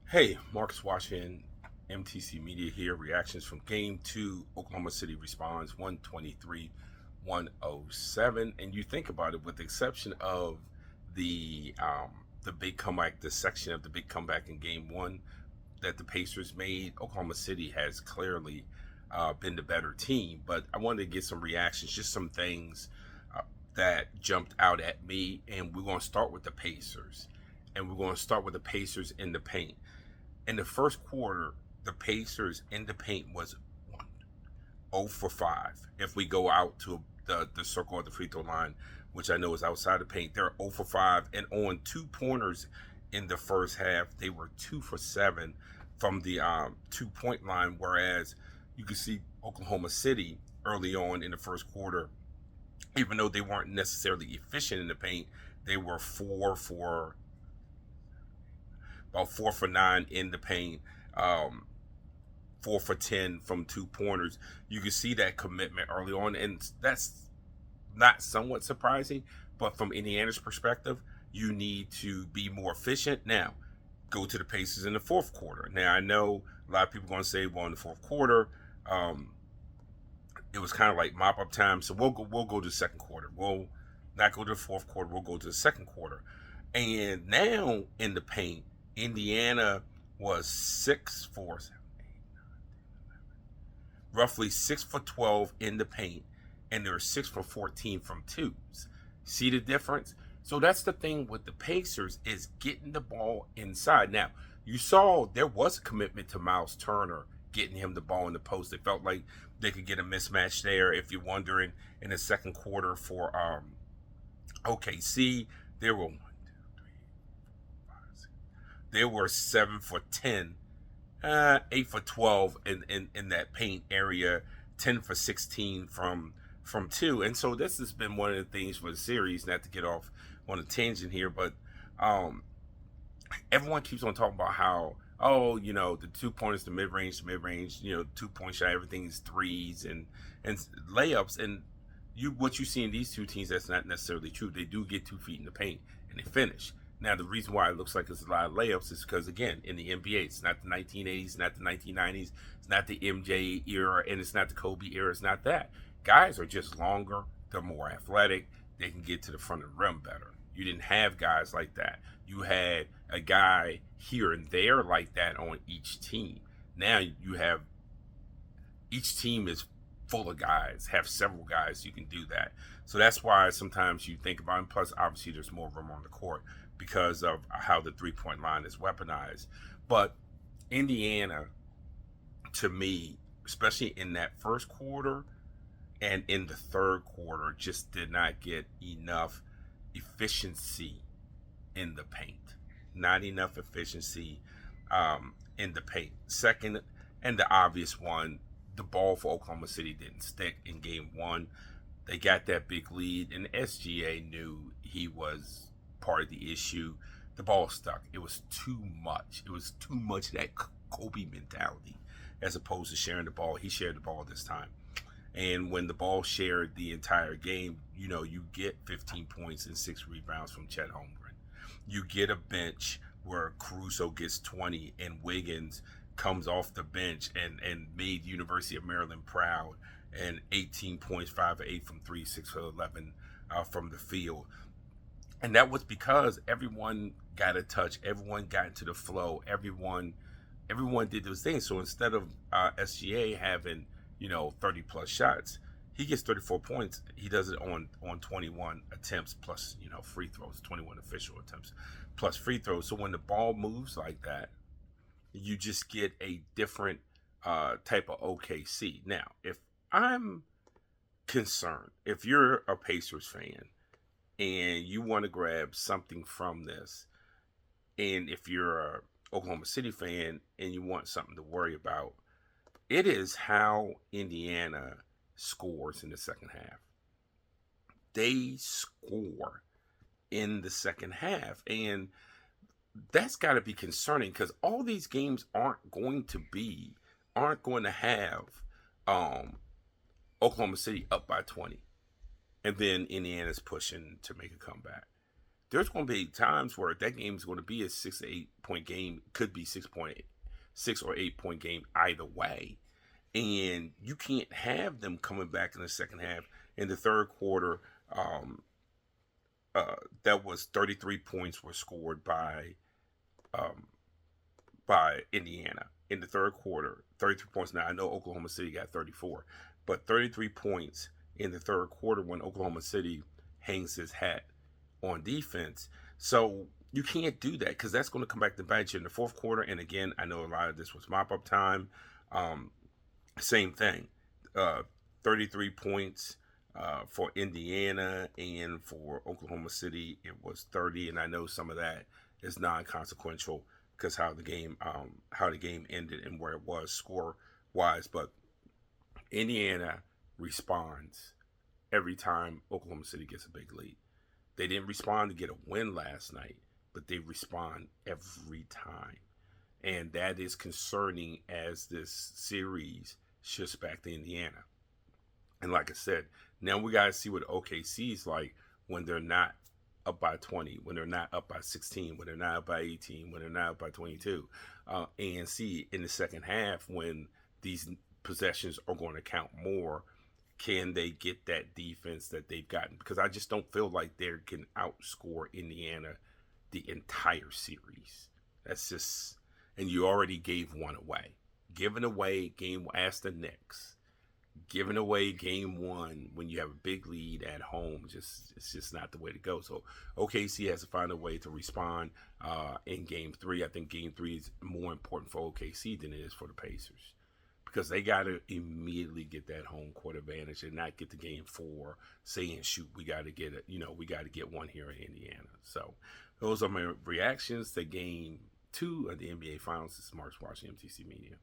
Hey, Marcus Washington, MTC Media here. Reactions from Game 2. Oklahoma City responds 123 107. And you think about it, with the exception of the big comeback, the section of the big comeback in Game 1 that the Pacers made, Oklahoma City has clearly been the better team. But I wanted to get some reactions, just some things uh, that jumped out at me. And we're going to start with the Pacers. And we're going to start with the Pacers in the paint. In the first quarter, the Pacers in the paint was 1 0 for 5. If we go out to the circle of the free throw line, which I know is outside the paint, they're 0 for 5. And on 2 pointers in the first half, they were 2 for 7 from the 2 point line. Whereas you can see Oklahoma City early on in the first quarter, even though they weren't necessarily efficient in the paint, they were 4 for 9 in the paint, 4 for 10 from 2 pointers. You can see that commitment early on, and that's not somewhat surprising. But from Indiana's perspective, you need to be more efficient. Now, go to the Pacers in the fourth quarter. Now, I know a lot of people are going to say, well, in the fourth quarter, it was kind of like mop up time. So we'll go to the second quarter. We'll not go to the fourth quarter. We'll go to the second quarter. And now in the paint, Indiana was 6 for roughly 6 for 12 in the paint, and they were 6 for 14 from twos. See the difference? So that's the thing with the Pacers, is getting the ball inside. Now, you saw there was a commitment to Miles Turner, getting him the ball in the post. They felt like they could get a mismatch there. If you're wondering, in the second quarter for OKC, there were 7 for 10, 8 for 12 in that paint area, 10 for 16 from two. And so this has been one of the things for the series, not to get off on a tangent here, but everyone keeps on talking about how, oh, the 2 pointers, the mid-range, 2 point shot, everything is threes and layups. And what you see in these two teams, that's not necessarily true. They do get 2 feet in the paint and they finish. Now, the reason why it looks like it's a lot of layups is because, again, in the NBA, it's not the 1980s, not the 1990s, it's not the MJ era, and it's not the Kobe era. It's not that. Guys are just longer, they're more athletic, they can get to the front of the rim better. You didn't have guys like that. You had a guy here and there like that on each team. Now you have, each team is full of guys, have several guys you can do that. So that's why sometimes you think about it. And plus, obviously, there's more room on the court because of how the 3 point line is weaponized. But Indiana, to me, especially in that first quarter and in the third quarter, just did not get enough efficiency in the paint. Not enough efficiency in the paint. Second, and the obvious one, the ball for Oklahoma City didn't stick in game one. They got that big lead, and SGA knew he was part of the issue. The ball stuck. It was too much. It was too much of that Kobe mentality as opposed to sharing the ball. He shared the ball this time. And when the ball shared the entire game, you get 15 points and 6 rebounds from Chet Holmgren. You get a bench where Caruso gets 20 and Wiggins comes off the bench and made University of Maryland proud, and 18 points, 5 of 8 from 3, 6 for 11 from the field. And that was because everyone got a touch, everyone got into the flow, everyone did those things. So instead of SGA having 30 plus shots, he gets 34 points. He does it on 21 attempts plus free throws, 21 official attempts plus free throws. So when the ball moves like that, you just get a different type of OKC. Now, if I'm concerned, if you're a Pacers fan and you want to grab something from this, and if you're a Oklahoma City fan and you want something to worry about, it is how Indiana scores in the second half. They score in the second half, and that's got to be concerning, because all these games aren't going to have Oklahoma City up by 20 and then Indiana's pushing to make a comeback. there's going to be times where that game is going to be a 6 to 8 point game. Could be 6 or 8 point game either way. And you can't have them coming back in the second half. In the third quarter, um, that was 33 points were scored um, by Indiana in the third quarter. 33 points. Now I know Oklahoma City got 34, but 33 points in the third quarter when Oklahoma City hangs his hat on defense. So you can't do that because that's going to come back to bite you in the fourth quarter. And again, I know a lot of this was mop up time. Um, Same thing. Uh, 33 points for Indiana, and for Oklahoma City it was 30. And I know some of that is non-consequential because how the game ended and where it was score wise. But Indiana responds every time Oklahoma City gets a big lead. They didn't respond to get a win last night, but they respond every time. And that is concerning as this series shifts back to Indiana. And like I said, now we got to see what OKC is like when they're not up by 20, when they're not up by 16, when they're not up by 18, when they're not up by 22. And see in the second half when these possessions are going to count more, can they get that defense that they've gotten? Because I just don't feel like they can outscore Indiana the entire series. That's just, and you already gave one away. Giving away game, ask the Knicks. Giving away game one when you have a big lead at home, it's just not the way to go. So OKC has to find a way to respond in game three. I think game three is more important for OKC than it is for the Pacers, because they got to immediately get that home court advantage and not get to game four saying, shoot, we got to get it. We got to get one here in Indiana. So those are my reactions to game two of the NBA Finals. This is Mark Watching MTC Media.